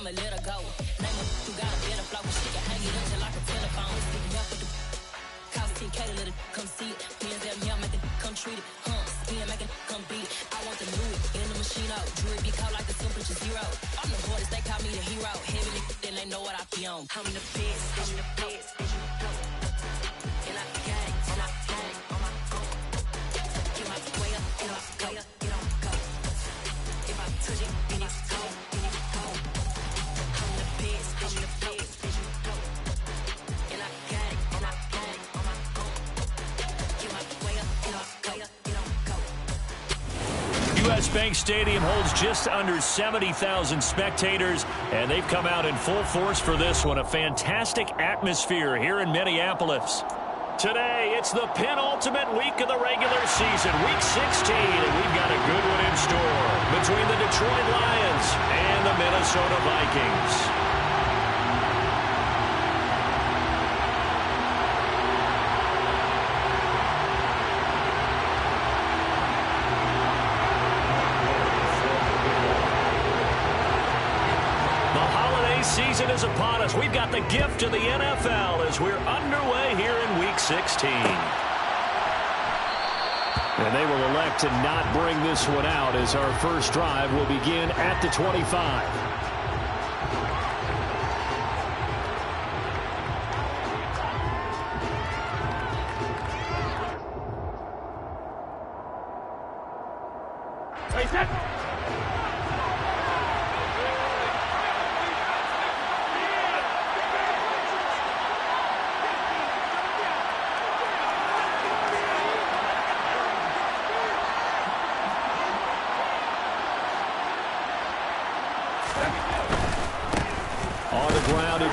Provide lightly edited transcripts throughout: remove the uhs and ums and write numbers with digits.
I'ma let her go. Name her, you got a better flow, she can hang it until like a telephone. Sticking up with the cost 10K to let it come see it. Hands down here, make it come treat it. Spin, make it come beat it. I want the new in the machine out. Jewelry be caught like the temperature zero. I'm the hardest, they call me the hero. Heavily, then they know what I be on. I'm the best, I'm the best. And I got it, and I got it on my own. Get my way up, get off, go, get on, go. If I touch it, then it's cold, then it's cold. I'm the best, I'm the best. And I got it, and I got it on my own. Get my way up, get off, go, get on, go. U.S. Bank Stadium holds just under 70,000 spectators, and they've come out in full force for this one. A fantastic atmosphere here in Minneapolis. Today, it's the penultimate week of the regular season, Week 16, and we've got a good one in store between the Detroit Lions and the Minnesota Vikings. Season is upon us. We've got the gift of the NFL as we're underway here in Week 16. And they will elect to not bring this one out as our first drive will begin at the 25.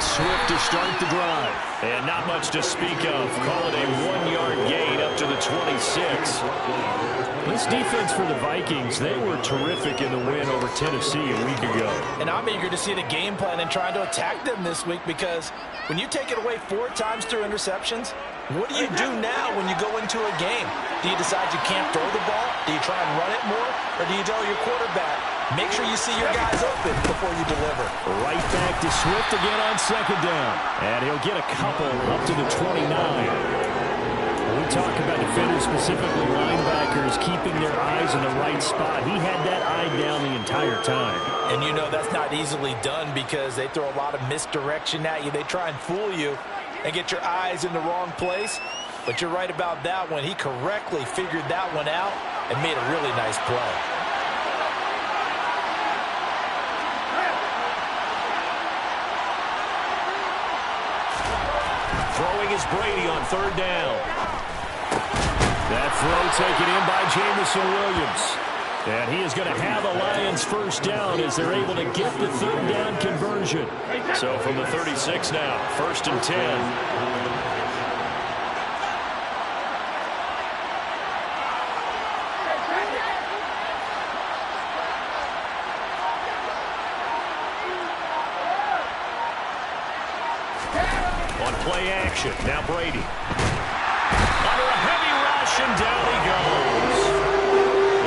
Swift to start the drive. And not much to speak of. Call it a 1-yard gain up to the 26. This defense for the Vikings, they were terrific in the win over Tennessee a week ago. And I'm eager to see the game plan and trying to attack them this week, because when you take it away 4 times through interceptions, what do you do now when you go into a game? Do you decide you can't throw the ball? Do you try and run it more? Or do you tell your quarterback, make sure you see your guys open before you deliver? Right back to Swift again on second down. And he'll get a couple up to the 29. When we talk about defenders, specifically linebackers, keeping their eyes in the right spot, he had that eye down the entire time. And you know that's not easily done because they throw a lot of misdirection at you. They try and fool you and get your eyes in the wrong place. But you're right about that one. He correctly figured that one out and made a really nice play. Throwing is Brady on third down. That throw taken in by Jameson Williams. And he is going to have the Lions first down as they're able to get the third down conversion. So from the 36 now, 1st and 10. Play action. Now Brady. Under a heavy rush, and down he goes.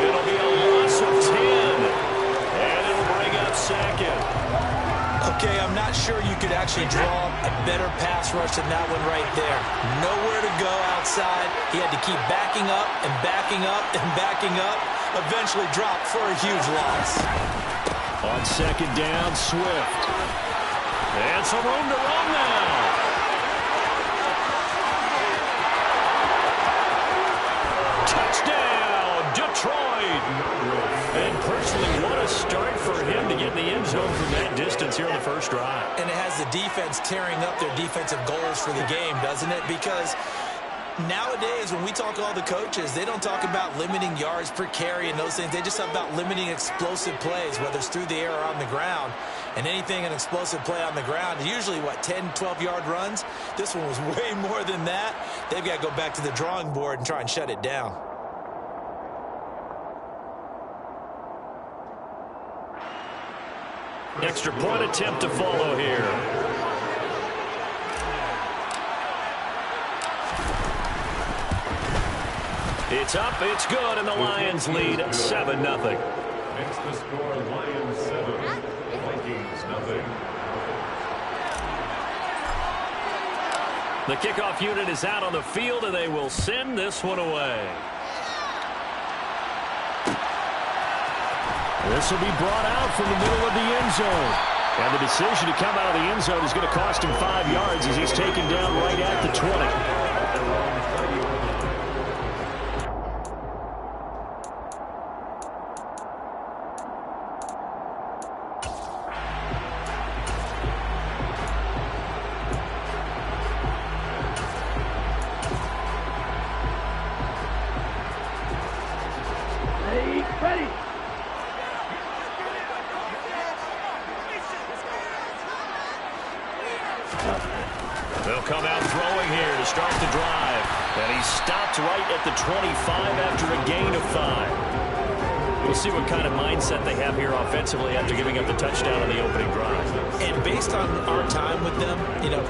It'll be a loss of 10. And it'll bring up second. Okay, I'm not sure you could actually draw a better pass rush than that one right there. Nowhere to go outside. He had to keep backing up and backing up and backing up. Eventually dropped for a huge loss. On second down, Swift. And some room to run now. Touchdown, Detroit. And personally, what a start for him to get in the end zone from that distance here in the first drive. And it has the defense tearing up their defensive goals for the game, doesn't it? Because nowadays, when we talk to all the coaches, they don't talk about limiting yards per carry and those things. They just talk about limiting explosive plays, whether it's through the air or on the ground. And anything, an explosive play on the ground, usually, 10, 12-yard runs? This one was way more than that. They've got to go back to the drawing board and try and shut it down. Extra point attempt to follow here. It's up, it's good, and the Lions lead 7-0. Makes the score Lions 7, Vikings 0. The kickoff unit is out on the field, and they will send this one away. This will be brought out from the middle of the end zone. And the decision to come out of the end zone is going to cost him 5 yards as he's taken down right at the 20. They'll come out throwing here to start the drive. And he stopped right at the 25 after a gain of 5. We'll see what kind of mindset they have here offensively after giving up the touchdown on the opening drive. And based on our time with them,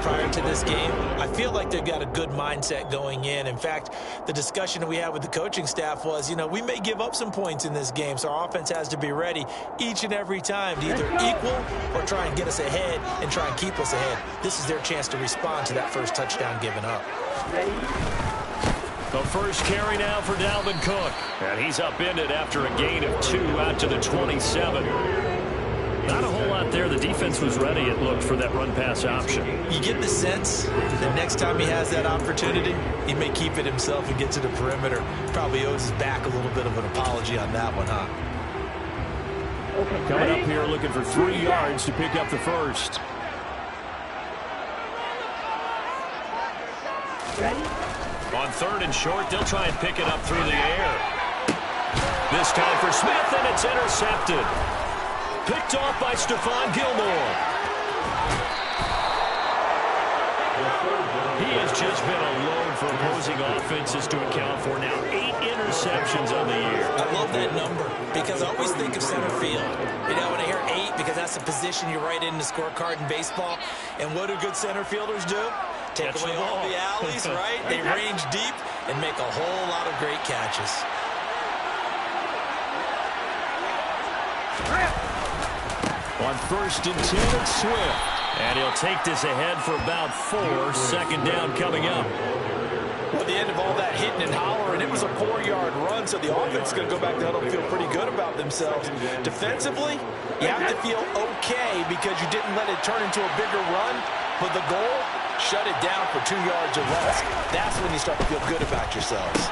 prior to this game, I feel like they've got a good mindset going in. In fact, the discussion that we had with the coaching staff was, we may give up some points in this game, so our offense has to be ready each and every time to either equal or try and get us ahead and try and keep us ahead. This is their chance to respond to that first touchdown given up. The first carry now for Dalvin Cook. And he's upended after a gain of 2 out to the 27. Not a whole lot there. The defense was ready, it looked, for that run-pass option. You get the sense that next time he has that opportunity, he may keep it himself and get to the perimeter. Probably owes his back a little bit of an apology on that one, huh? Coming up here looking for 3 yards to pick up the first. On 3rd and short, they'll try and pick it up through the air. This time for Smith, and it's intercepted. Picked off by Stephon Gilmore. He has just been alone for opposing offenses to account for now 8 interceptions on the year. I love that number because I always think of center field. When I hear 8, because that's the position you write in the scorecard in baseball. And what do good center fielders do? Take away all the alleys, right? They range deep and make a whole lot of great catches. On 1st and 10, it's Swift. And he'll take this ahead for about 4. 2nd down coming up. At the end of all that hitting and hollering, it was a 4-yard run, so the offense is going to go back to huddle and feel pretty good about themselves. Defensively, you have to feel okay because you didn't let it turn into a bigger run, but the goal, shut it down for 2 yards or less. That's when you start to feel good about yourselves.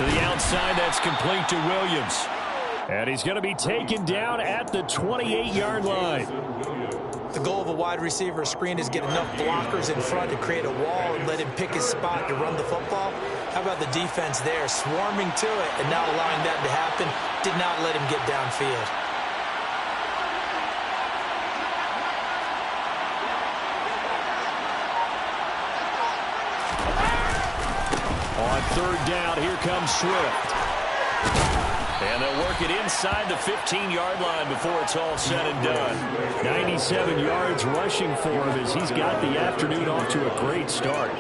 To the outside, that's complete to Williams. And he's going to be taken down at the 28-yard line. The goal of a wide receiver screen is get enough blockers in front to create a wall and let him pick his spot to run the football. How about the defense there, swarming to it and not allowing that to happen? Did not let him get downfield. On 3rd down, here comes Swift. And they'll work it inside the 15-yard line before it's all said and done. 97 yards rushing for him as he's got the afternoon off to a great start.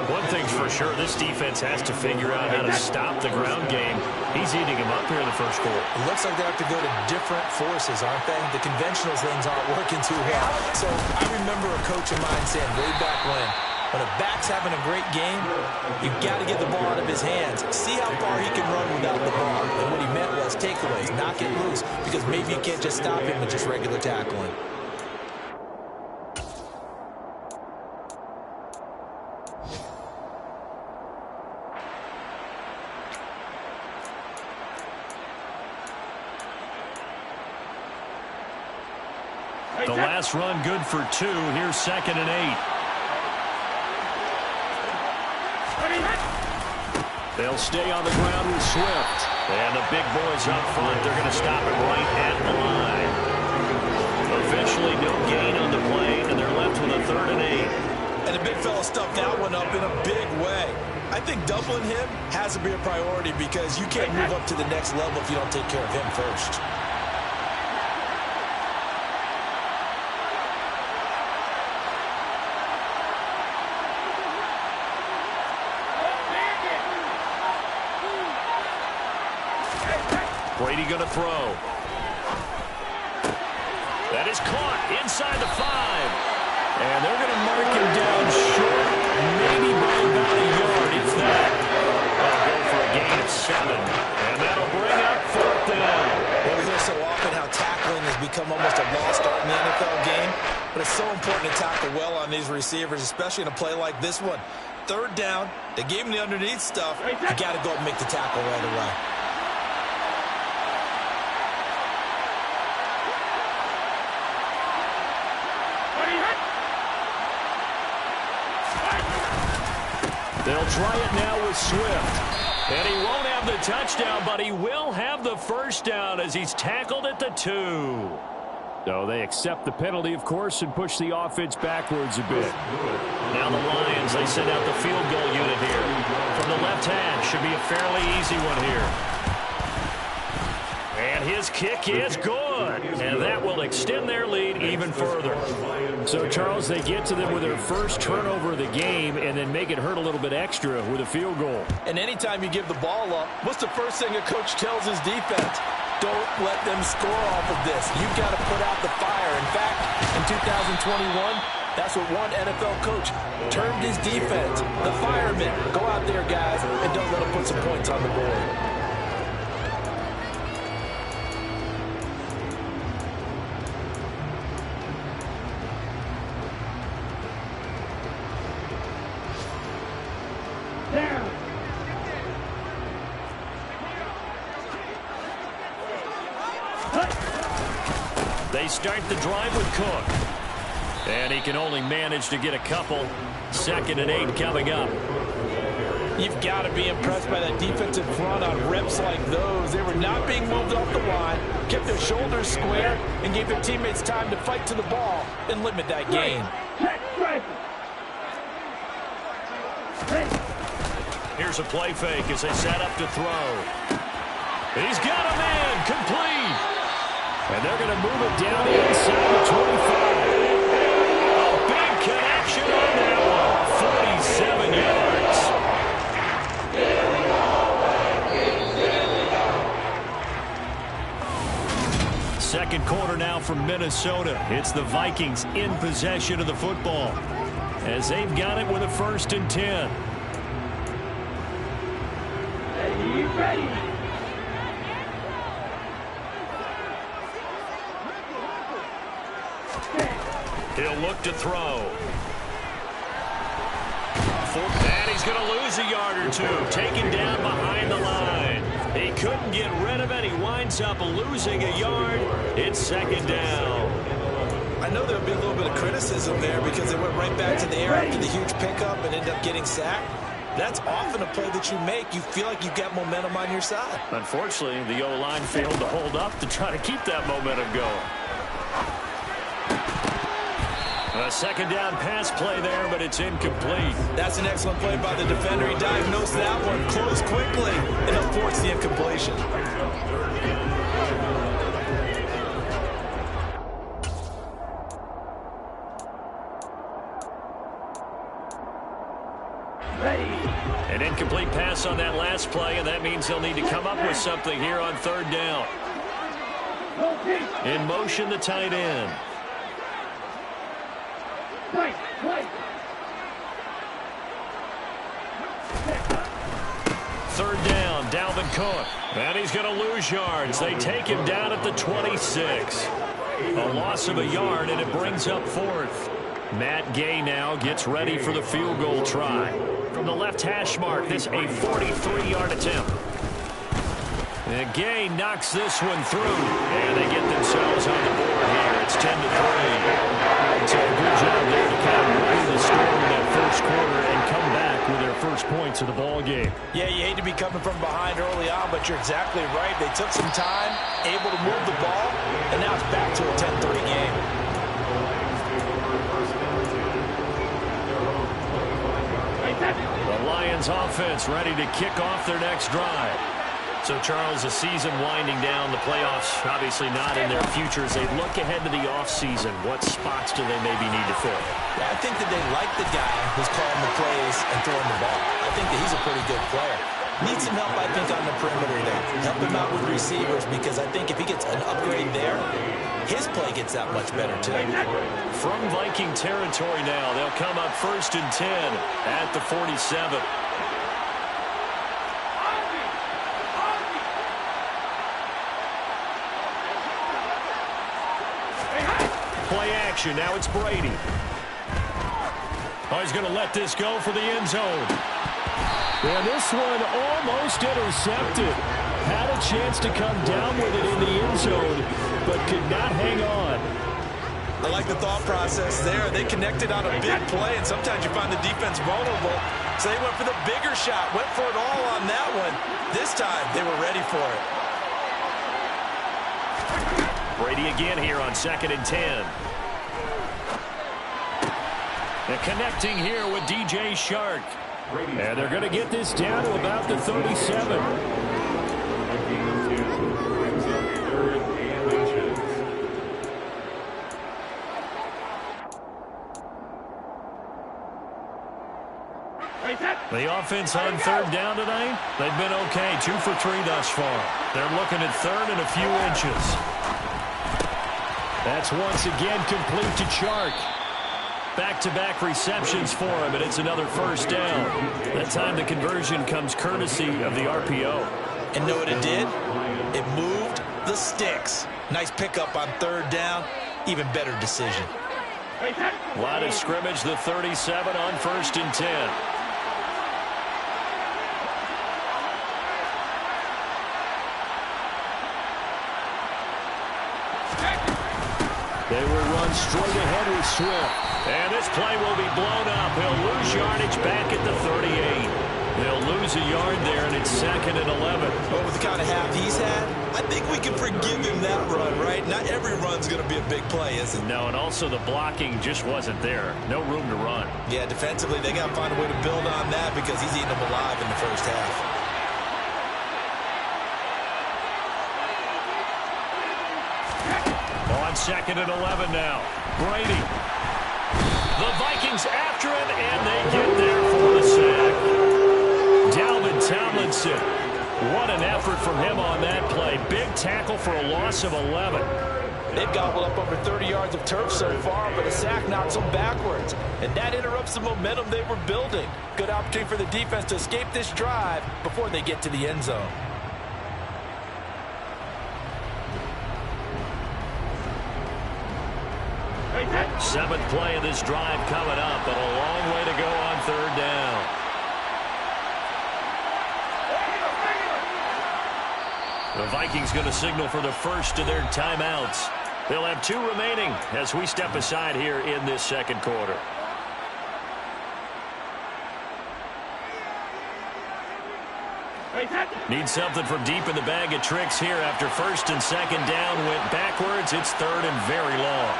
One thing's for sure, this defense has to figure out how to stop the ground game. He's eating him up here in the first quarter. It looks like they have to go to different forces, aren't they? The conventional things aren't working too well. So I remember a coach of mine saying way back when a back's having a great game, you've got to get the ball out of his hands. See how far he can run without the ball. And what he meant was takeaways, knock it loose, because maybe you can't just stop him with just regular tackling. The last run good for 2. Here's 2nd and 8. They'll stay on the ground with Swift. And the big boys up front, they're going to stop it right at the line. Eventually, no gain on the play, and they're left with a 3rd and 8. And the big fella stuffed that one up in a big way. I think doubling him has to be a priority because you can't move up to the next level if you don't take care of him first. Brady going to throw. That is caught inside the 5. And they're going to mark him down short, become almost a lost art in the NFL game. But it's so important to tackle well on these receivers, especially in a play like this one. Third down, they gave him the underneath stuff. You got to go and make the tackle right away. They'll try it now with Swift. And he won't have the touchdown, but he will have the first down as he's tackled at the 2. So they accept the penalty, of course, and push the offense backwards a bit. Now the Lions, they send out the field goal unit here. From the left hash, should be a fairly easy one here. And his kick is good. And that will extend their lead even further. So, Charles, they get to them with their first turnover of the game and then make it hurt a little bit extra with a field goal. And anytime you give the ball up, what's the first thing a coach tells his defense? Don't let them score off of this. You've got to put out the fire. In fact, in 2021, that's what one NFL coach termed his defense, the firemen. Go out there, guys, and don't let them put some points on the board. They start the drive with Cook. And he can only manage to get a couple. 2nd and 8 coming up. You've got to be impressed by that defensive front on reps like those. They were not being moved off the line, kept their shoulders square, and gave their teammates time to fight to the ball and limit that gain. Here's a play fake as they set up to throw. He's got a man, complete. And they're going to move it down inside the 25. A big connection on that one. 47 yards. Second quarter now from Minnesota. It's the Vikings in possession of the football as they've got it with a 1st and 10. Are you ready? He'll look to throw. And he's going to lose a yard or two. Taken down behind the line. He couldn't get rid of it. He winds up losing a yard. It's 2nd down. I know there'll be a little bit of criticism there because they went right back to the air after the huge pickup and ended up getting sacked. That's often a play that you make. You feel like you've got momentum on your side. Unfortunately, the O-line failed to hold up to try to keep that momentum going. A 2nd down pass play there, but it's incomplete. That's an excellent play by the defender. He diagnosed that one, closed quickly, and avoids the incompletion. An incomplete pass on that last play, and that means they'll need to come up with something here on 3rd down. In motion, the tight end. Third down, Dalvin Cook. And he's going to lose yards. They take him down at the 26. A loss of a yard, and it brings up 4th. Matt Gay now gets ready for the field goal try. From the left hash mark, this a 43-yard attempt. And Gay knocks this one through, and they get themselves on the board here. It's 10-3. So a good job there to kind of weather the storm in that first quarter and come back with their first points of the ball game. Yeah, you hate to be coming from behind early on, but you're exactly right. They took some time, able to move the ball, and now it's back to a 10-3 game. The Lions offense ready to kick off their next drive. So, Charles, the season winding down, the playoffs obviously not in their future. As they look ahead to the offseason, what spots do they maybe need to fill? Yeah, I think that they like the guy who's calling the plays and throwing the ball. I think that he's a pretty good player. Needs some help, I think, on the perimeter there. Help him out with receivers because I think if he gets an upgrade there, his play gets that much better, too. From Viking territory now, they'll come up 1st and 10 at the 47. Play action. Now it's Brady. Oh, he's going to let this go for the end zone. And this one almost intercepted. Had a chance to come down with it in the end zone, but could not hang on. I like the thought process there. They connected on a big play, and sometimes you find the defense vulnerable. So they went for the bigger shot, went for it all on that one. This time, they were ready for it. Brady again here on 2nd and 10. And connecting here with DJ Chark. And they're going to get this down to about the 37. The offense on 3rd down tonight, they've been okay. 2 for 3 thus far. They're looking at 3rd and a few inches. That's once again complete to Chark. Back-to-back receptions for him, and it's another first down. That time the conversion comes courtesy of the RPO. And know what it did? It moved the sticks. Nice pickup on 3rd down. Even better decision. Line of scrimmage, the 37 on 1st and 10. They will run straight ahead with Swift. And this play will be blown up. He'll lose yardage back at the 38. They'll lose a yard there, and it's 2nd and 11. But with the kind of half he's had, I think we can forgive him that run, right? Not every run's going to be a big play, is it? No, and also the blocking just wasn't there. No room to run. Yeah, defensively, they got to find a way to build on that because he's eating them alive in the first half. On 2nd and 11 now. Brady. The Vikings after him, and they get there for the sack. Dalvin Tomlinson. What an effort from him on that play. Big tackle for a loss of 11. They've gobbled up over 30 yards of turf so far, but a sack knocks them backwards. And that interrupts the momentum they were building. Good opportunity for the defense to escape this drive before they get to the end zone. Seventh play of this drive coming up, but a long way to go on 3rd down. The Vikings going to signal for the first of their timeouts. They'll have 2 remaining as we step aside here in this 2nd quarter. Need something from deep in the bag of tricks here after 1st and 2nd down went backwards. It's 3rd and very long.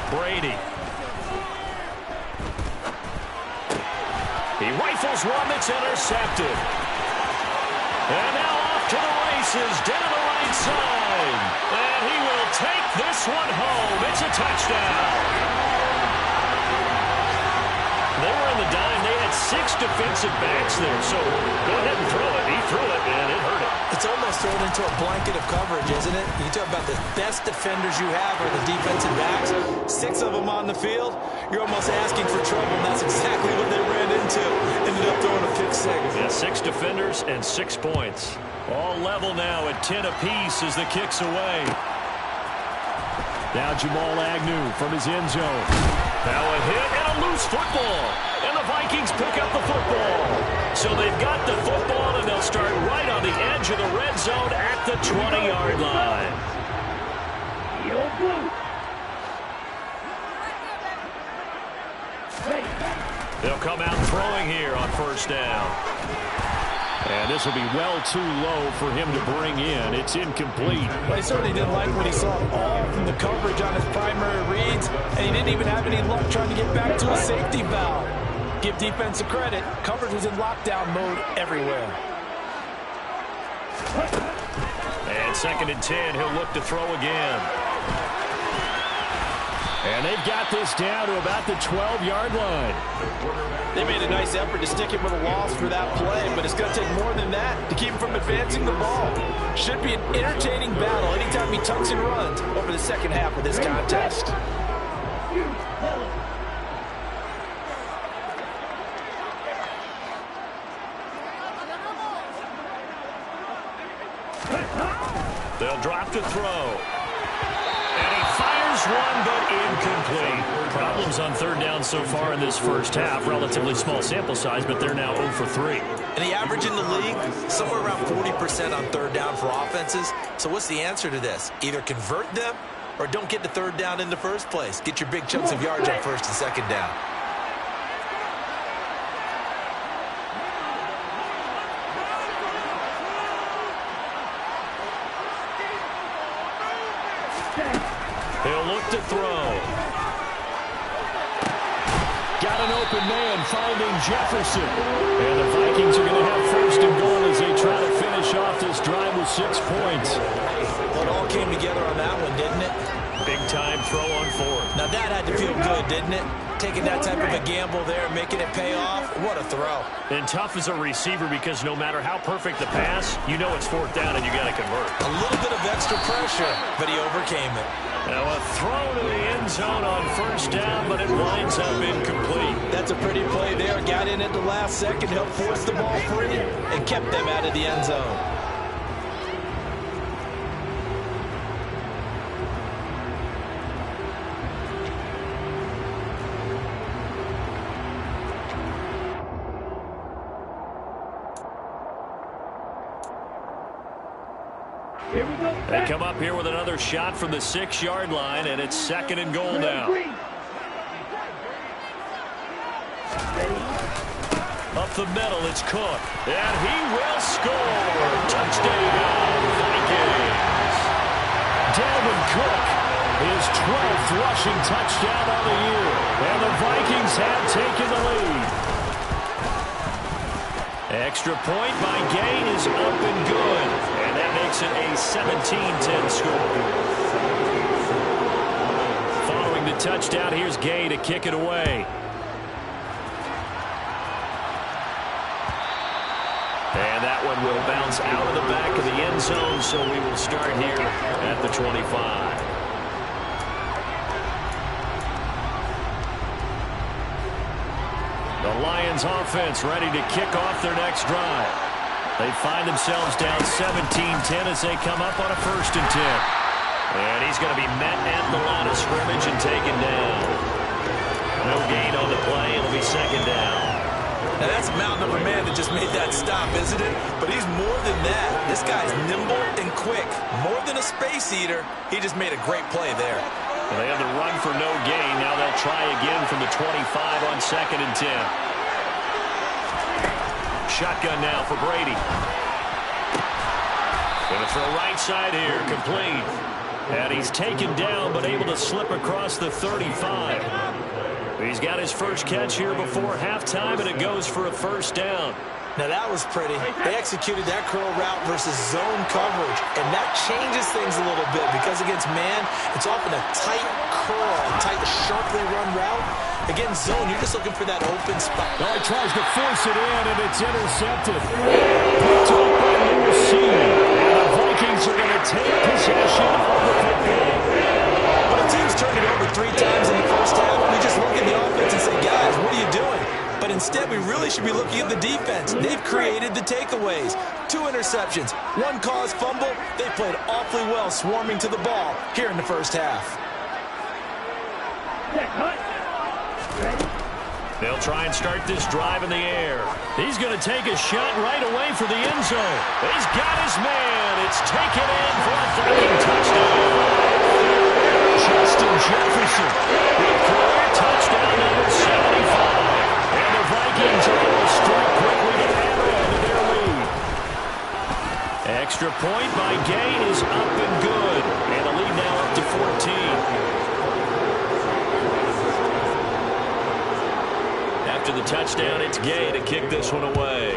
Brady. He rifles one that's intercepted. And now off to the races down the right side. And he will take this one home. It's a touchdown. They were in the dime. They had 6 defensive backs there. So go ahead and throw it. He threw it, and it hurt him. It's almost thrown into a blanket of coverage, isn't it? You talk about the best defenders you have are the defensive backs. 6 of them on the field. You're almost asking for trouble, and that's exactly what they ran into. Ended up throwing a pick 6. Yeah, 6 defenders and 6 points. All level now at 10 apiece as the kick's away. Now Jamal Agnew from his end zone. Now a hit and a loose football. And the Vikings pick up the football. So they've got the football, and they'll start right on the edge of the red zone at the 20-yard line. They'll come out throwing here on 1st down. And this will be well too low for him to bring in. It's incomplete. But he certainly didn't like what he saw all from the coverage on his primary reads, and he didn't even have any luck trying to get back to a safety valve. Give defense a credit. Coverage was in lockdown mode everywhere. And 2nd and 10, he'll look to throw again. And they've got this down to about the 12-yard line. They made a nice effort to stick him with a loss for that play, but it's going to take more than that to keep him from advancing the ball. Should be an entertaining battle anytime he tucks and runs over the second half of this contest. They'll drop to throw. And he fires one, but incomplete. Problems on third down so far in this first half. Relatively small sample size, but they're now 0 for 3. And the average in the league, somewhere around 40% on third down for offenses. So what's the answer to this? Either convert them or don't get to third down in the first place. Get your big chunks of yards on first and second down. He'll look to throw. Got an open man finding Jefferson. And the Vikings are going to have first and goal as they try to finish off this drive with 6 points. Well, it all came together on that one, didn't it? Big time throw on fourth. Now that had to feel good, didn't it? Taking that type of a gamble there, making it pay off. What a throw. And tough as a receiver because no matter how perfect the pass, you know it's fourth down and you got to convert. A little bit of extra pressure, but he overcame it. Now a throw to the end zone on first down, but it winds up incomplete. That's a pretty play there. Got in at the last second, helped force the ball free, and kept them out of the end zone. They come up here with another shot from the 6-yard line, and it's second and goal now. Up the middle, it's Cook. And he will score. Touchdown, Vikings. Dalvin Cook, his 12th rushing touchdown of the year. And the Vikings have taken the lead. Extra point by Gay is up and good. And that makes it a 17-10 score. Following the touchdown, here's Gay to kick it away. And that one will bounce out of the back of the end zone, so we will start here at the 25. The Lions offense ready to kick off their next drive. They find themselves down 17-10 as they come up on a 1st and 10. And he's going to be met at the line of scrimmage and taken down. No gain on the play. It'll be second down. Now that's a mountain of a man that just made that stop, isn't it? But he's more than that. This guy's nimble and quick. More than a space eater. He just made a great play there. Well, they had the run for no gain. Now they'll try again from the 25 on 2nd and 10. Shotgun now for Brady. Going to throw right side here, complete. And he's taken down, but able to slip across the 35. He's got his first catch here before halftime, and it goes for a 1st down. Now that was pretty. They executed that curl route versus zone coverage, and that changes things a little bit because against man, it's often a tight curl, tight, sharply run route. Against zone, you're just looking for that open spot. Oh, he tries to force it in, and it's intercepted. Picked up by Lucy. And the Vikings are going to take possession of the football. When a team's turned it over 3 times in the first half, we just look at the offense and say, guys, what are you doing? But instead, we really should be looking at the defense. They've created the takeaways. 2 interceptions, 1 caused fumble. They played awfully well swarming to the ball here in the first half. They'll try and start this drive in the air. He's going to take a shot right away for the end zone. He's got his man. It's taken in for a Viking touchdown. Justin Jefferson with career touchdown number 75. And the Vikings are able to strike quickly to add on to their lead. Extra point by Gay is up and good. And the lead now up to 14. After the touchdown, it's Gay to kick this one away.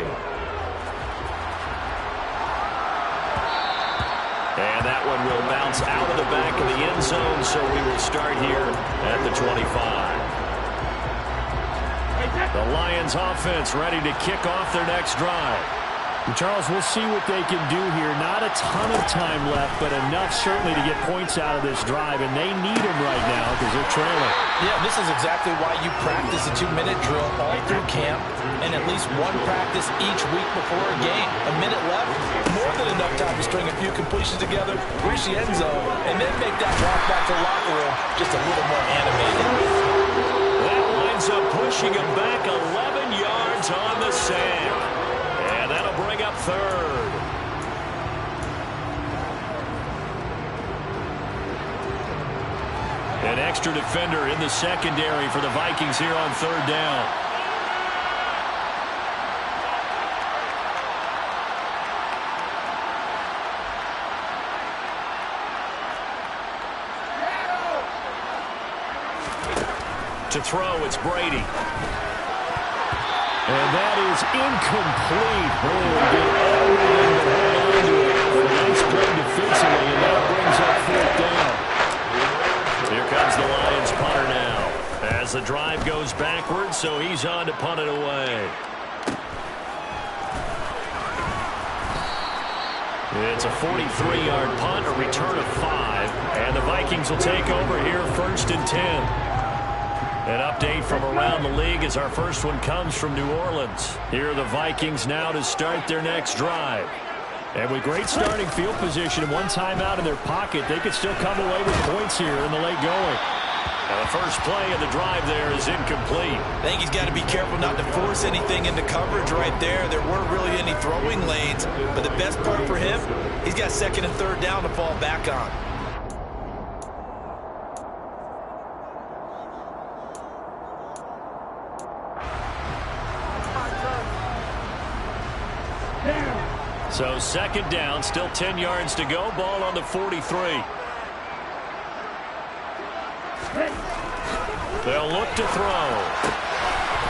And that one will bounce out of the back of the end zone, so we will start here at the 25. The Lions offense ready to kick off their next drive. And Charles, we'll see what they can do here. Not a ton of time left, but enough certainly to get points out of this drive, and they need them right now because they're trailing. Yeah, this is exactly why you practice a 2-minute drill all through camp and at least 1 practice each week before a game. A minute left, more than enough time to string a few completions together, reach the end zone, and then make that walk back to the locker room just a little more animated. That winds up pushing him back 11 yards on the sack. And that'll bring up third. An extra defender in the secondary for the Vikings here on third down. To throw, it's Brady. And that is incomplete. Oh, he did everything but hold on to it. Nice play defensively, and that brings up fourth down. Here comes the Lions punter now. As the drive goes backwards, so he's on to punt it away. It's a 43-yard punt, a return of 5. And the Vikings will take over here first and 10. An update from around the league as our first one comes from New Orleans. Here are the Vikings now to start their next drive. And with great starting field position and one timeout in their pocket, they could still come away with points here in the late going. Now the first play of the drive there is incomplete. I think he's got to be careful not to force anything into coverage right there. There weren't really any throwing lanes, but the best part for him, he's got second and third down to fall back on. So second down, still 10 yards to go. Ball on the 43. They'll look to throw.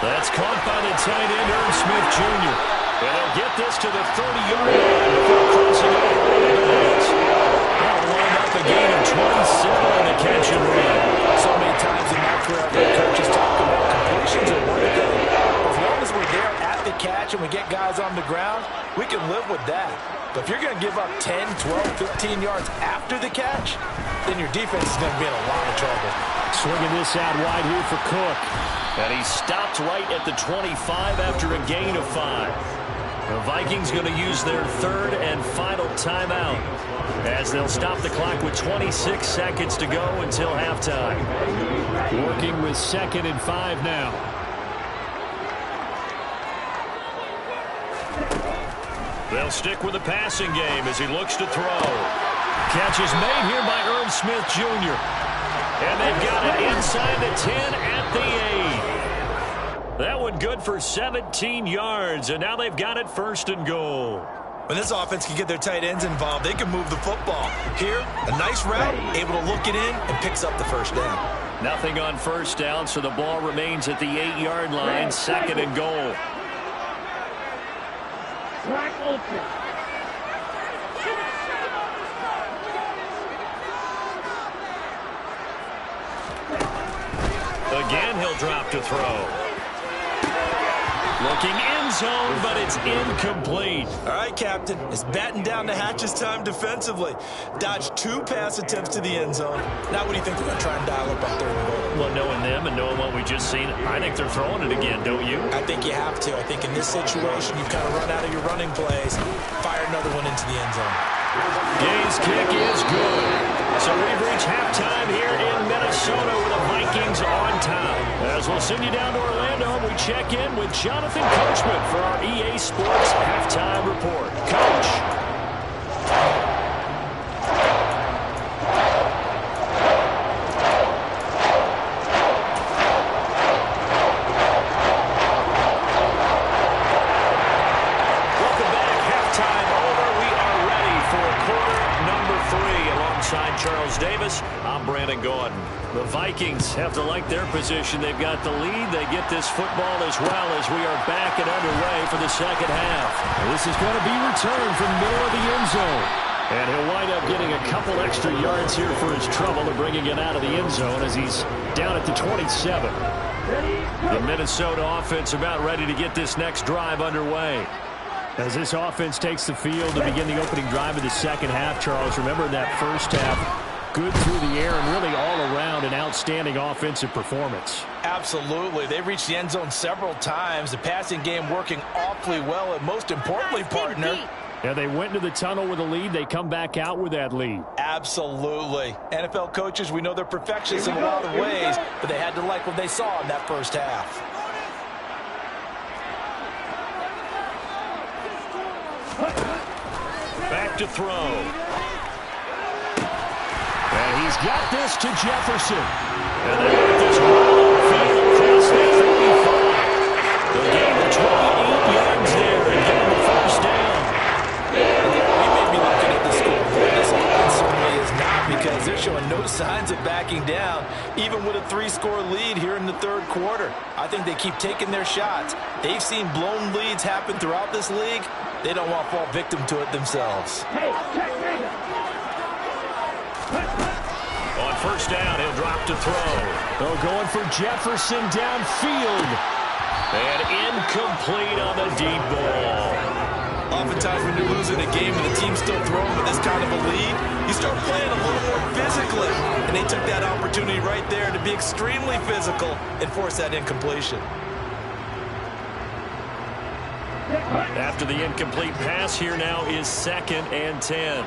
That's caught by the tight end, Irv Smith Jr. And they'll get this to the 30-yard line before crossing over the backs. That'll wind up a gain of 27 on the catch and run. So many times in my career, I've heard coaches talk about completions are one thing. As long as we're there at the catch and we get guys on the ground, we can live with that. But if you're going to give up 10, 12, 15 yards after the catch, then your defense is going to be in a lot of trouble. Swinging this out wide here for Cook. And he stopped right at the 25 after a gain of 5. The Vikings going to use their third and final timeout as they'll stop the clock with 26 seconds to go until halftime. Working with second and 5 now. They'll stick with the passing game as he looks to throw. Catch is made here by Irv Smith Jr. And they've got it inside the 10 at the 8. That one good for 17 yards, and now they've got it first and goal. When this offense can get their tight ends involved, they can move the football. Here, a nice route, able to look it in, and picks up the first down. Nothing on first down, so the ball remains at the 8-yard line, second and goal. Again, he'll drop to throw. Looking end zone, but it's incomplete. All right, Captain. It's batten down the hatches time defensively. Dodged 2 pass attempts to the end zone. Now what do you think they're going to try and dial up on third and goal? Well, knowing them and knowing what we just seen, I think they're throwing it again, don't you? I think you have to. I think in this situation, you've kind of run out of your running plays. Fire another one into the end zone. Gay's kick is good. So we've reached halftime here in Minnesota with the Vikings on top. As we'll send you down to Orlando, we check in with Jonathan Coachman for our EA Sports Halftime Report. Coach. Charles Davis, I'm Brandon Gaudin. The Vikings have to like their position. They've got the lead. They get this football as well as we are back and underway for the second half. This is going to be returned from the middle of the end zone. And he'll wind up getting a couple extra yards here for his trouble and bringing it out of the end zone as he's down at the 27. The Minnesota offense about ready to get this next drive underway. As this offense takes the field to begin the opening drive of the second half, Charles, remember in that first half, good through the air and really all around an outstanding offensive performance. Absolutely. They've reached the end zone several times. The passing game working awfully well. And most importantly, partner, Yeah, they went into the tunnel with a lead. They come back out with that lead. Absolutely. NFL coaches, we know they're perfectionists in a lot of ways, but they had to like what they saw in that first half. Back to throw. And he's got this to Jefferson. And they let this roll field across the 35. They'll gain the 28 yards there and get him the first down. We may be looking at the scoreboard. This offense certainly is not, because they're showing no signs of backing down, even with a 3-score lead here in the third quarter. I think they keep taking their shots. They've seen blown leads happen throughout this league. They don't want to fall victim to it themselves. On first down, he'll drop to throw. They're going for Jefferson downfield. And incomplete on the deep ball. Oftentimes when you're losing a game and the team's still throwing with this kind of a lead, you start playing a little more physically. And they took that opportunity right there to be extremely physical and force that incompletion. After the incomplete pass, here now is 2nd and 10.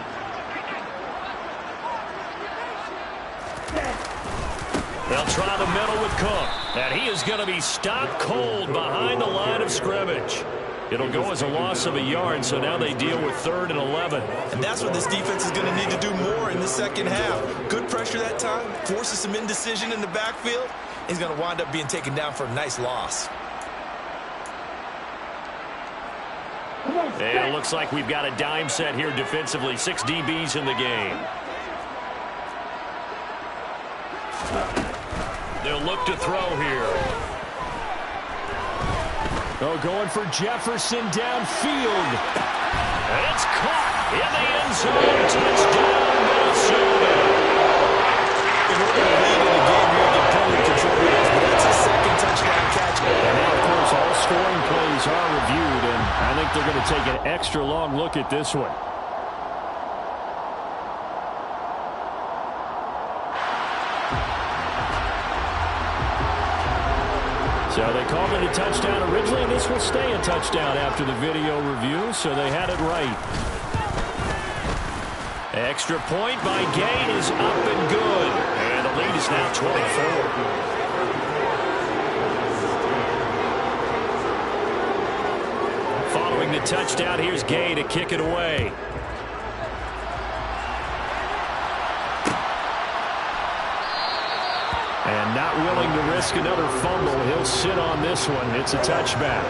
They'll try the middle with Cook. And he is going to be stopped cold behind the line of scrimmage. It'll go as a loss of a yard, so now they deal with 3rd and 11. And that's what this defense is going to need to do more in the second half. Good pressure that time, forces some indecision in the backfield. He's going to wind up being taken down for a nice loss. And it looks like we've got a dime set here defensively. 6 DBs in the game. They'll look to throw here. Oh, going for Jefferson downfield. And it's caught in the end zone. Touchdown, Minnesota. In order to lead in the game, you get plenty of contributors, but that's his 2nd touchdown catch. And now, of course, all scoring plays are reviewed, and I think they're going to take an extra long look at this one. So they called it a touchdown originally, and this will stay a touchdown after the video review, so they had it right. Extra point by Gay is up and good. And the lead is now 24. Following the touchdown, here's Gay to kick it away. And not willing to risk another fumble. He'll sit on this one. It's a touchback.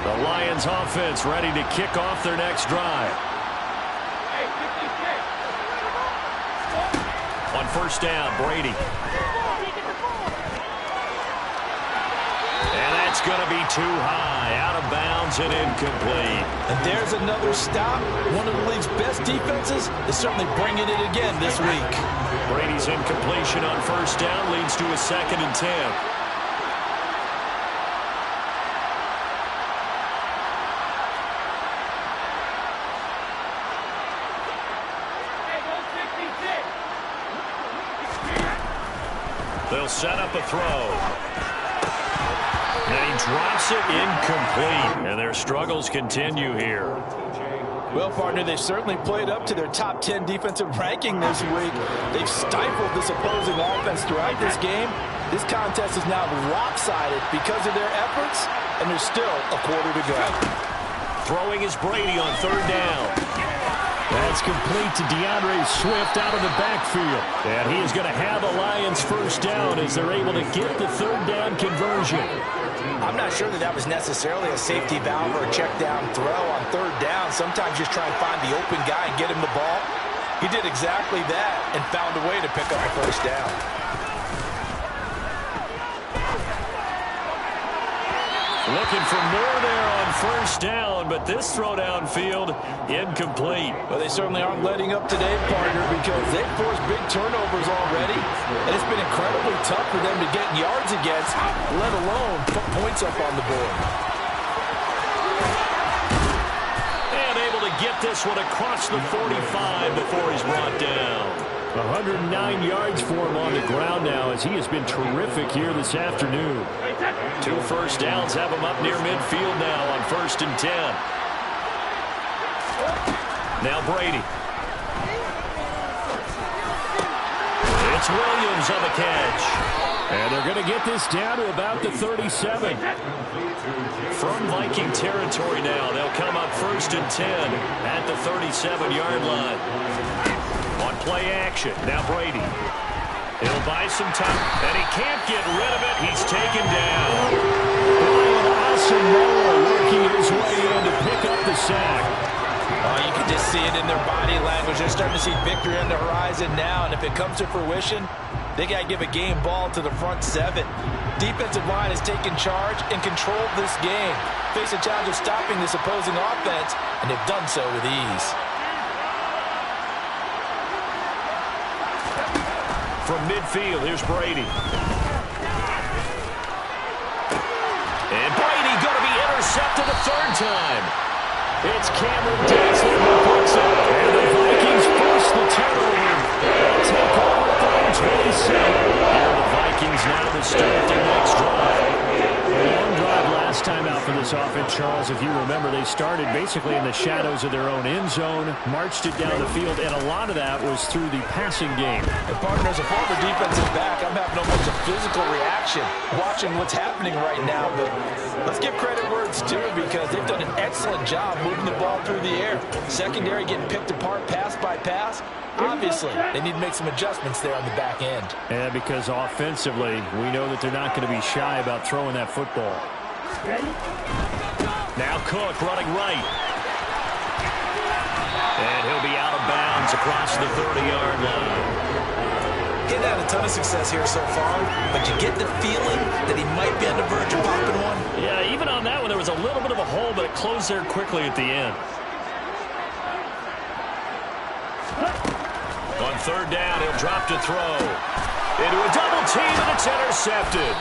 The Lions offense ready to kick off their next drive. On first down, Brady. And that's going to be too high. Out of bounds and incomplete. And there's another stop. One of the league's best defenses is certainly bringing it again this week. Brady's incompletion on first down leads to a 2nd and 10. They'll set up a throw. And he drops it incomplete. And their struggles continue here. Well, partner, they've certainly played up to their top 10 defensive ranking this week. They've stifled this opposing offense throughout this game. This contest is now lopsided because of their efforts, and there's still a quarter to go. Throwing is Brady on 3rd down. That's complete to DeAndre Swift out of the backfield. And he is going to have the Lions first down as they're able to get the 3rd down conversion. I'm not sure that was necessarily a safety valve or a check down throw on 3rd down. Sometimes just try and find the open guy and get him the ball. He did exactly that and found a way to pick up a first down. Looking for more there on first down, but this throw downfield incomplete. Well, they certainly aren't letting up today, partner, because they've forced big turnovers already, and it's been incredibly tough for them to get yards against, let alone put points up on the board. And able to get this one across the 45 before he's brought down. 109 yards for him on the ground now as he has been terrific here this afternoon. 2 first downs have him up near midfield now on first 1st and 10. Now Brady. It's Williams on the catch. And they're going to get this down to about the 37. From Viking territory now, they'll come up 1st and 10 at the 37-yard line. On play action, now Brady. He'll buy some time, and he can't get rid of it. He's taken down. Brian Asamoah working his way in to pick up the sack. Oh, you can just see it in their body language. They're starting to see victory on the horizon now, and if it comes to fruition, they got to give a game ball to the front seven. Defensive line has taken charge and controlled this game. Face a challenge of stopping this opposing offense, and they've done so with ease. From midfield, here's Brady. And Brady going to be intercepted a 3rd time. It's Cameron Dantzler who puts it. And the Vikings force the turnover. They'll take over 3-27. And the Vikings now to start their next drive. A long drive last time out for this offense, Charles. If you remember, they started basically in the shadows of their own end zone, marched it down the field, and a lot of that was through the passing game. And partner, as a former defensive back, I'm having almost a physical reaction watching what's happening right now. But let's give credit where it's due, because they've done an excellent job moving the ball through the air. Secondary getting picked apart pass by pass. Obviously, they need to make some adjustments there on the back end. Yeah, because offensively, we know that they're not going to be shy about throwing that football. Now Cook running right. And he'll be out of bounds across the 30-yard line. He's had a ton of success here so far, but you get the feeling that he might be on the verge of popping one. Yeah, even on that one, there was a little bit of a hole, but it closed there quickly at the end. On 3rd down, he'll drop to throw. Into a double team, and it's intercepted.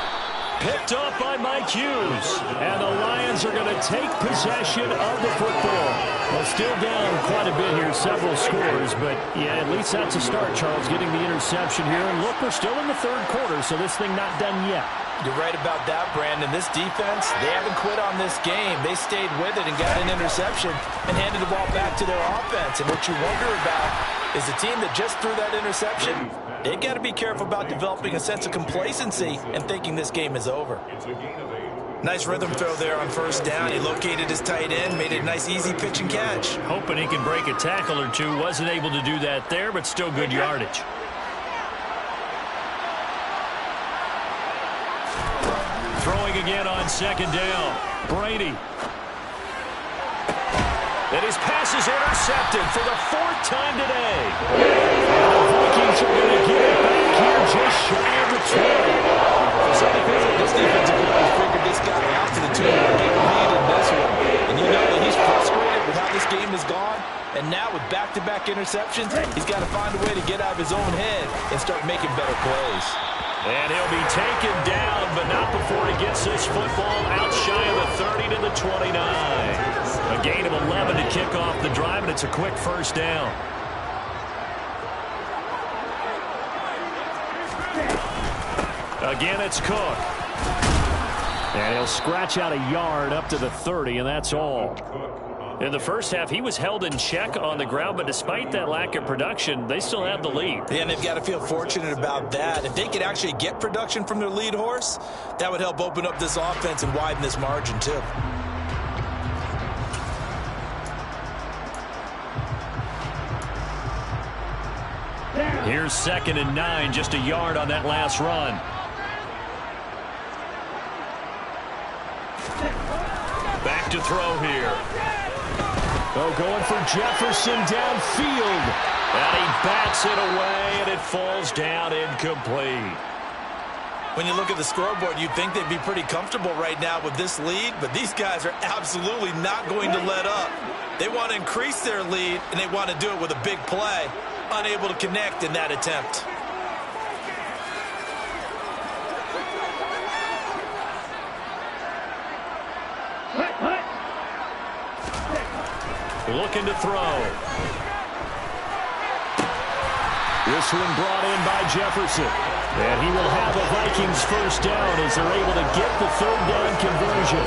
Picked up by Mike Hughes. And the Lions are going to take possession of the football. Well, still down quite a bit here, several scores. But, yeah, at least that's a start, Charles, getting the interception here. And look, we're still in the 3rd quarter, so this thing not done yet. You're right about that, Brandon. This defense, they haven't quit on this game. They stayed with it and got an interception and handed the ball back to their offense. And what you wonder about is the team that just threw that interception, they got to be careful about developing a sense of complacency and thinking this game is over. Nice rhythm throw there on 1st down. He located his tight end, made it a nice, easy pitch and catch. Hoping he can break a tackle or two. Wasn't able to do that there, but still good yardage. Throwing again on 2nd down. Brady. And his pass is intercepted for the 4th time today. And the Vikings are going to get it back here just shy of the 20. This defensive players figured this guy out to the tune of getting lead in this one. And you know that he's frustrated with how this game has gone. And now with back-to-back interceptions, he's got to find a way to get out of his own head and start making better plays. And he'll be taken down, but not before he gets this football out shy of the 30 to the 29. A gain of 11 to kick off the drive, and it's a quick 1st down. Again, it's Cook. And he'll scratch out a yard up to the 30, and that's all. In the first half, he was held in check on the ground, but despite that lack of production, they still have the lead. Yeah, and they've got to feel fortunate about that. If they could actually get production from their lead horse, that would help open up this offense and widen this margin, too. Here's 2nd and 9, just a yard on that last run. Back to throw here. Oh, going for Jefferson downfield. And he bats it away, and it falls down incomplete. When you look at the scoreboard, you'd think they'd be pretty comfortable right now with this lead, but these guys are absolutely not going to let up. They want to increase their lead, and they want to do it with a big play. Unable to connect in that attempt. Looking to throw. This one brought in by Jefferson. And he will have a Vikings 1st down as they're able to get the 3rd down conversion.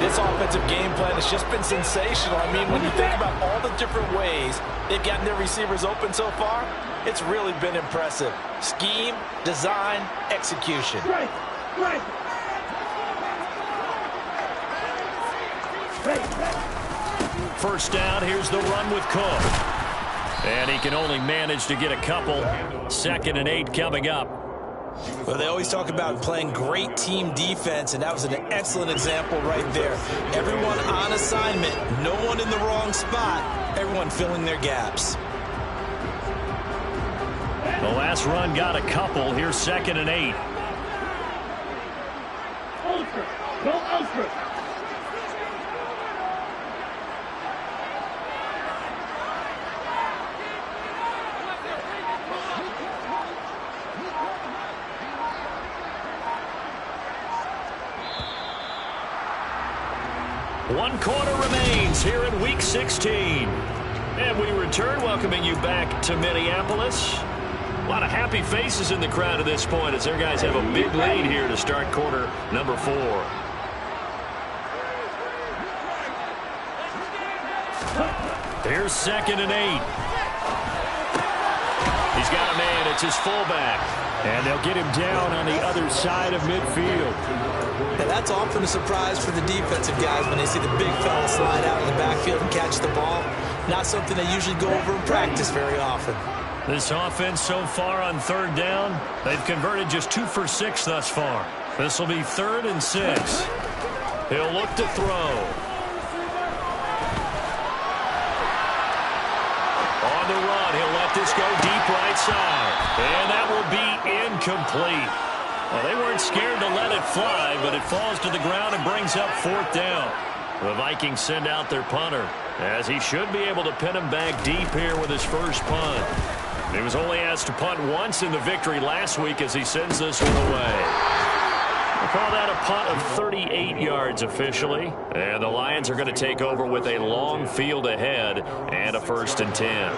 This offensive game plan has just been sensational. I mean, when you think about all the different ways they've gotten their receivers open so far, it's really been impressive. Scheme, design, execution. Right. First down, here's the run with Cook. And he can only manage to get a couple. 2nd and 8 coming up. Well, they always talk about playing great team defense, and that was an excellent example right there. Everyone on assignment, no one in the wrong spot, everyone filling their gaps. The last run got a couple. Here's 2nd and 8. Ultra. Go ultra. One quarter remains here in Week 16. And we return, welcoming you back to Minneapolis. A lot of happy faces in the crowd at this point as their guys have a big lead here to start quarter number 4. Here's 2nd and 8. He's got a man. It's his fullback. And they'll get him down on the other side of midfield. Now, that's often a surprise for the defensive guys when they see the big fella slide out of the backfield and catch the ball. Not something they usually go over in practice very often. This offense so far on 3rd down, they've converted just 2 for 6 thus far. This will be 3rd and 6. He'll look to throw. On the run, he'll let this go deep right side. And that will be incomplete. Well, they weren't scared to let it fly, but it falls to the ground and brings up 4th down. The Vikings send out their punter, as he should be able to pin him back deep here with his first punt. He was only asked to punt once in the victory last week as he sends this one away. We'll call that a punt of 38 yards officially. And the Lions are going to take over with a long field ahead and a 1st and 10.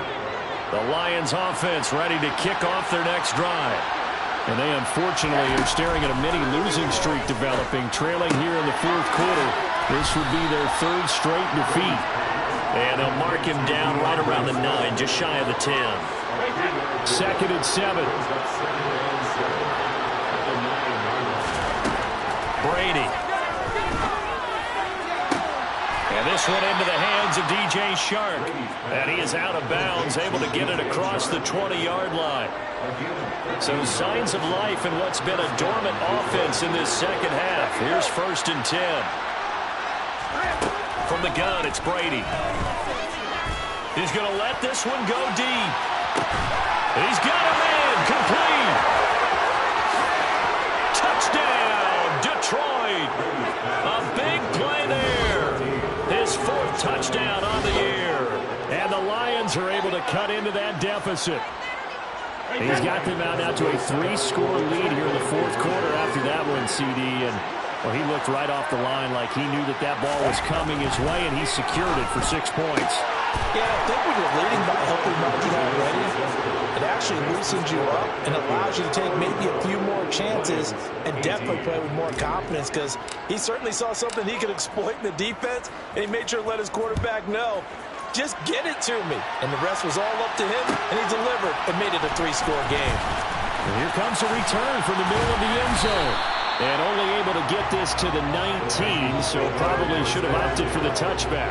The Lions offense ready to kick off their next drive. And they unfortunately are staring at a mini losing streak developing, trailing here in the 4th quarter. This would be their 3rd straight defeat. And they'll mark him down right around the 9, just shy of the 10. 2nd and 7. Brady. And this one into the hands of DJ Shark. And he is out of bounds, able to get it across the 20-yard line. So signs of life in what's been a dormant offense in this 2nd half. Here's 1st and 10. From the gun, it's Brady. He's going to let this one go deep. He's got a man, complete. Touchdown, Detroit. A big play there. His 4th touchdown on the year. And the Lions are able to cut into that deficit. He's got them out now to a 3-score lead here in the 4th quarter after that one, CD. And well, he looked right off the line like he knew that that ball was coming his way, and he secured it for 6 points. Yeah, I think when you're leading by a healthy margin already, it actually loosens you up and allows you to take maybe a few more chances and definitely play with more confidence, because he certainly saw something he could exploit in the defense, and he made sure to let his quarterback know, just get it to me. And the rest was all up to him, and he delivered and made it a 3-score game. And here comes a return from the middle of the end zone. And only able to get this to the 19, so probably should have opted for the touchback.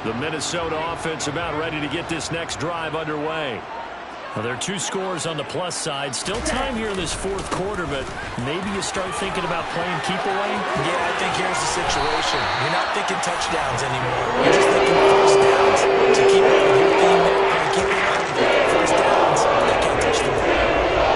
The Minnesota offense about ready to get this next drive underway. Well, there are 2 scores on the plus side. Still time here in this 4th quarter, but maybe you start thinking about playing keep away? Yeah, I think here's the situation. You're not thinking touchdowns anymore. You're just thinking first downs. To keep up with your team there, and keep it on first downs, they can't touch the ball.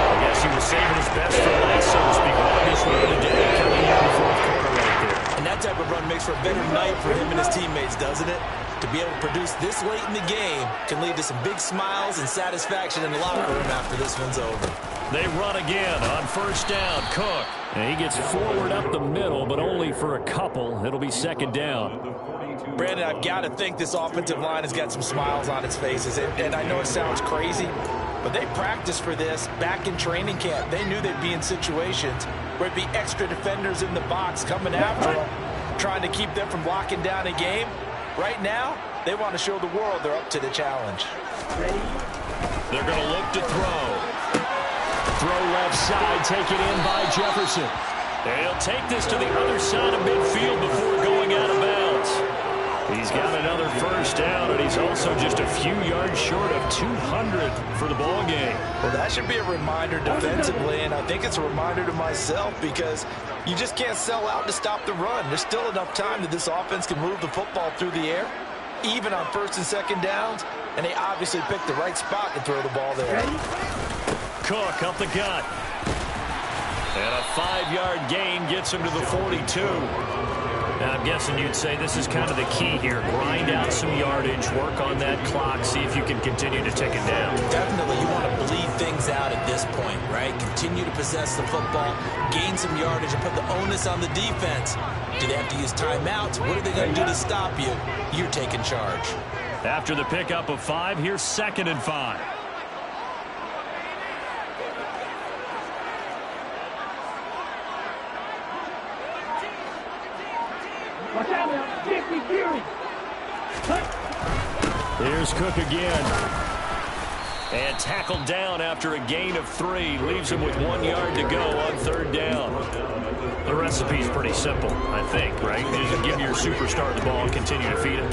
I guess he was saving his best for last, so to speak. Obviously, what he did coming in the 4th quarter right there. And that type of run makes for a better night for him and his teammates, doesn't it? To be able to produce this late in the game can lead to some big smiles and satisfaction in the locker room after this one's over. They run again on first down. Cook. And he gets forward up the middle, but only for a couple. It'll be second down. Brandon, I've got to think this offensive line has got some smiles on its faces. And I know it sounds crazy, but they practiced for this back in training camp. They knew they'd be in situations where it'd be extra defenders in the box coming after them, trying to keep them from locking down a game. Right now, they want to show the world they're up to the challenge. They're going to look to throw. Throw left side, taken in by Jefferson. And he'll take this to the other side of midfield before going out of bounds. He's got another first down, and he's also just a few yards short of 200 for the ball game. Well, that should be a reminder defensively, and I think it's a reminder to myself because you just can't sell out to stop the run. There's still enough time that this offense can move the football through the air, even on first and second downs, and they obviously picked the right spot to throw the ball there. Cook up the gut. And a 5-yard gain gets him to the 42. Now, I'm guessing you'd say this is kind of the key here. Grind out some yardage, work on that clock, see if you can continue to take it down. Definitely, you want to bleed things out at this point, right? Continue to possess the football, gain some yardage, and put the onus on the defense. Do they have to use timeouts? What are they going to do to stop you? You're taking charge. After the pickup of 5, here's 2nd and 5. Watch out now. Jeffrey Fury. Here's Cook again. And tackled down after a gain of 3. Leaves him with 1 yard to go on 3rd down. The recipe's pretty simple, I think, right? You just give your superstar the ball and continue to feed him.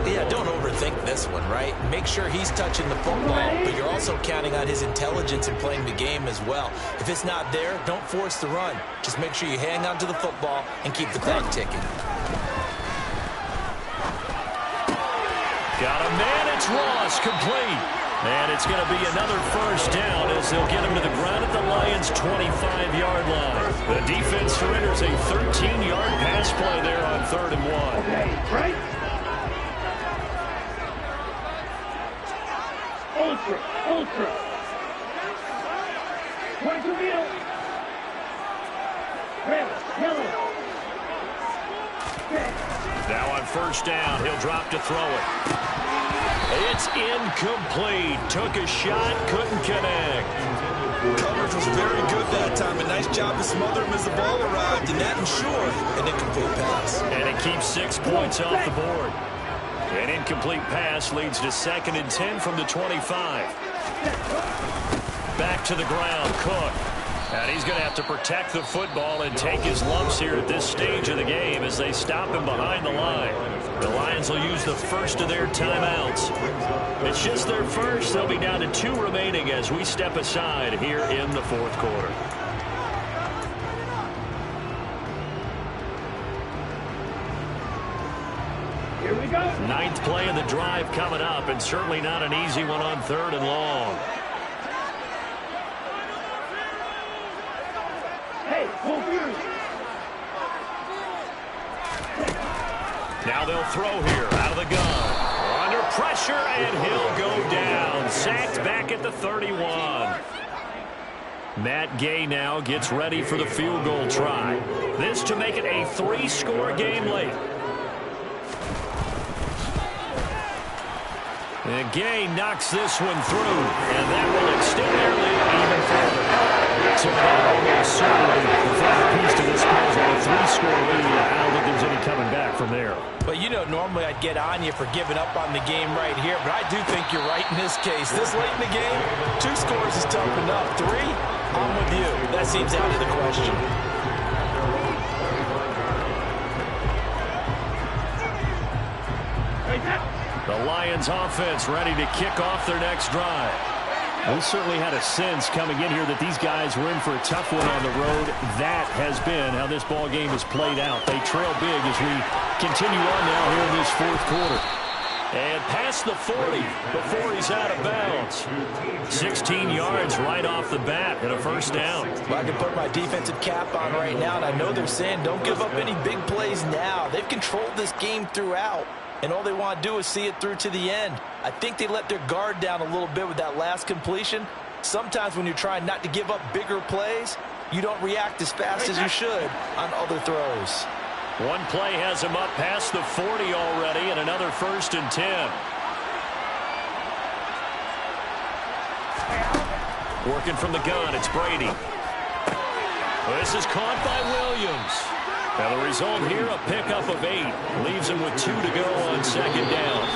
Yeah, don't overthink this one, right? Make sure he's touching the football, but you're also counting on his intelligence in playing the game as well. If it's not there, don't force the run. Just make sure you hang on to the football and keep the clock ticking. Got a man, it's Ross, complete. And it's going to be another first down as they'll get him to the ground at the Lions' 25-yard line. The defense surrenders a 13-yard pass play there on 3rd and 1. Okay, right? Ultra. 22 meter. Red, yellow. Now on first down, he'll drop to throw it. It's incomplete. Took a shot, couldn't connect. Coverage was very good that time. A nice job to smother him as the ball arrived, and that ensured an incomplete pass. And it keeps 6 points off the board. An incomplete pass leads to 2nd and 10 from the 25. Back to the ground, Cook. And he's going to have to protect the football and take his lumps here at this stage of the game as they stop him behind the line. The Lions will use the first of their timeouts. It's just their first. They'll be down to 2 remaining as we step aside here in the 4th quarter. Here we go. 9th play of the drive coming up, and certainly not an easy one on 3rd and long. Hey, full Fury. Now they'll throw here out of the gun. Under pressure, and he'll go down. Sacked back at the 31. Matt Gay now gets ready for the field goal try. This to make it a 3-score game late. And Gay knocks this one through, and that will extend their lead even further. So that almost certainly the final piece to this puzzle, a 3-score lead. I don't think there's any coming back from there. But you know, normally I'd get on you for giving up on the game right here, but I do think you're right in this case. This late in the game, 2 scores is tough enough. 3, I'm with you. That seems out of the question. The Lions offense ready to kick off their next drive. We certainly had a sense coming in here that these guys were in for a tough one on the road. That has been how this ball game has played out. They trail big as we continue on now here in this 4th quarter. And past the 40 before he's out of bounds. 16 yards right off the bat and a first down. Well, I can put my defensive cap on right now, and I know they're saying don't give up any big plays now. They've controlled this game throughout, and all they want to do is see it through to the end. I think they let their guard down a little bit with that last completion, Sometimes when you're trying not to give up bigger plays, you don't react as fast as you should on other throws. One play has him up past the 40 already, and another 1st and 10. Working from the gun, it's Brady. This is caught by Williams. Now the result here, a pickup of 8. Leaves him with 2 to go on 2nd down.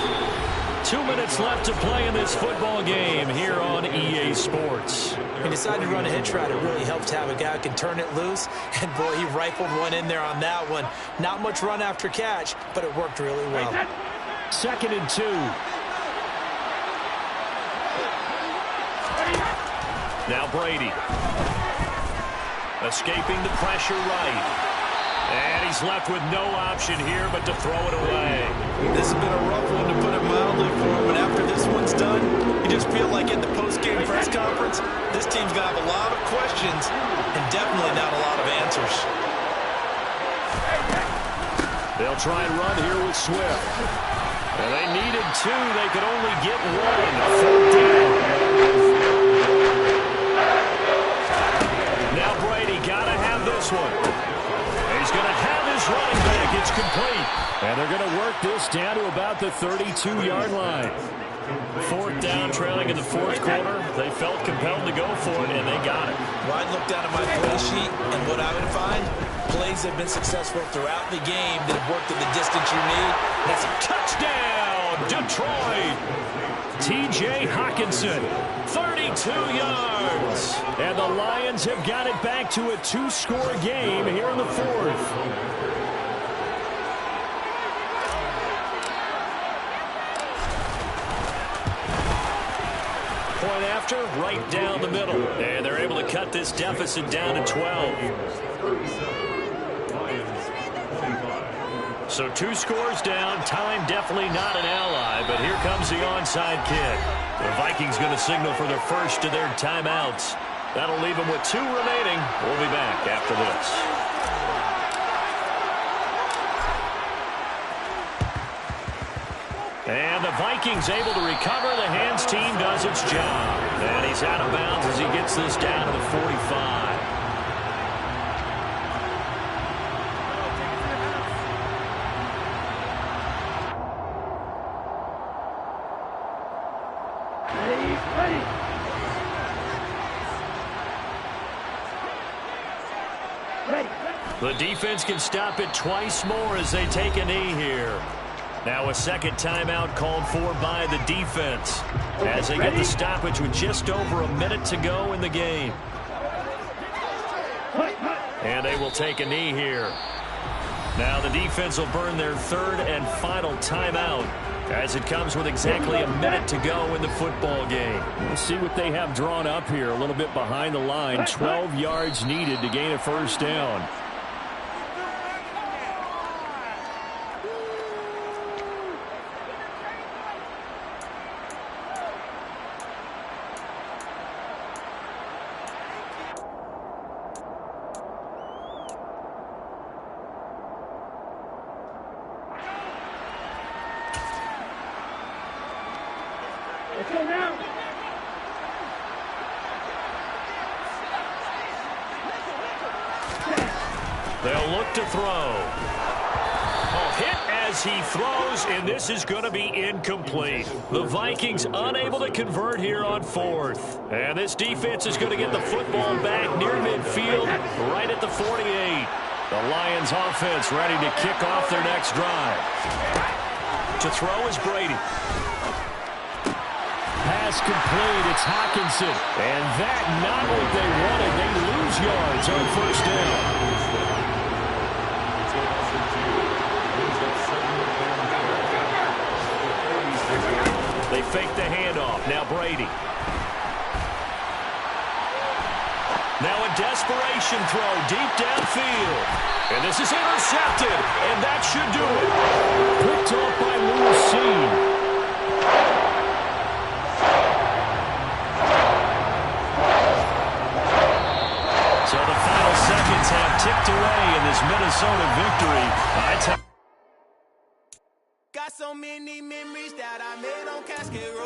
2 minutes left to play in this football game here on EA Sports. He decided to run a hitch route. It really helps to have a guy who can turn it loose. And, boy, he rifled one in there on that one. Not much run after catch, but it worked really well. 2nd and 2. Now Brady. Escaping the pressure right. And he's left with no option here but to throw it away. This has been a rough one, to put it mildly, for him. And after this one's done, you just feel like in the post-game press conference, this team's going to have a lot of questions and definitely not a lot of answers. They'll try and run here with Swift. And they needed 2. They could only get 1. 4th down. Now Brady got to have this one. He's going to have his running back. It's complete. And they're going to work this down to about the 32-yard line. 4th down, trailing in the 4th quarter. They felt compelled to go for it, and they got it. Well, I'd look down at my play sheet, and what I would find, plays have been successful throughout the game that have worked at the distance you need. That's a touchdown, Detroit. T.J. Hockenson, 32 yards. And the Lions have got it back to a 2-score game here in the 4th. Point after, right down the middle. And they're able to cut this deficit down to 12. So 2 scores down. Time definitely not an ally, but here comes the onside kick. The Vikings going to signal for their first of their timeouts. That'll leave them with 2 remaining. We'll be back after this. And the Vikings able to recover. The hands team does its job. And he's out of bounds as he gets this down to the 45. The defense can stop it twice more as they take a knee here. Now a 2nd timeout called for by the defense as they get the stoppage with just over a minute to go in the game. And they will take a knee here. Now the defense will burn their 3rd and final timeout as it comes with exactly a minute to go in the football game. We'll see what they have drawn up here a little bit behind the line. 12 yards needed to gain a 1st down. Let's go now. They'll look to throw. A hit as he throws, and this is going to be incomplete. The Vikings unable to convert here on 4th. And this defense is going to get the football back near midfield, right at the 48. The Lions offense ready to kick off their next drive. To throw is Brady. Pass complete. It's Hockenson. And that not what they wanted. They lose yards on 1st down. They fake the handoff. Now Brady. Now a desperation throw deep downfield. And this is intercepted. And that should do it. Picked off by Lewis Cine. So the final seconds have ticked away in this Minnesota victory. Got so many memories that I made on Cascade Road.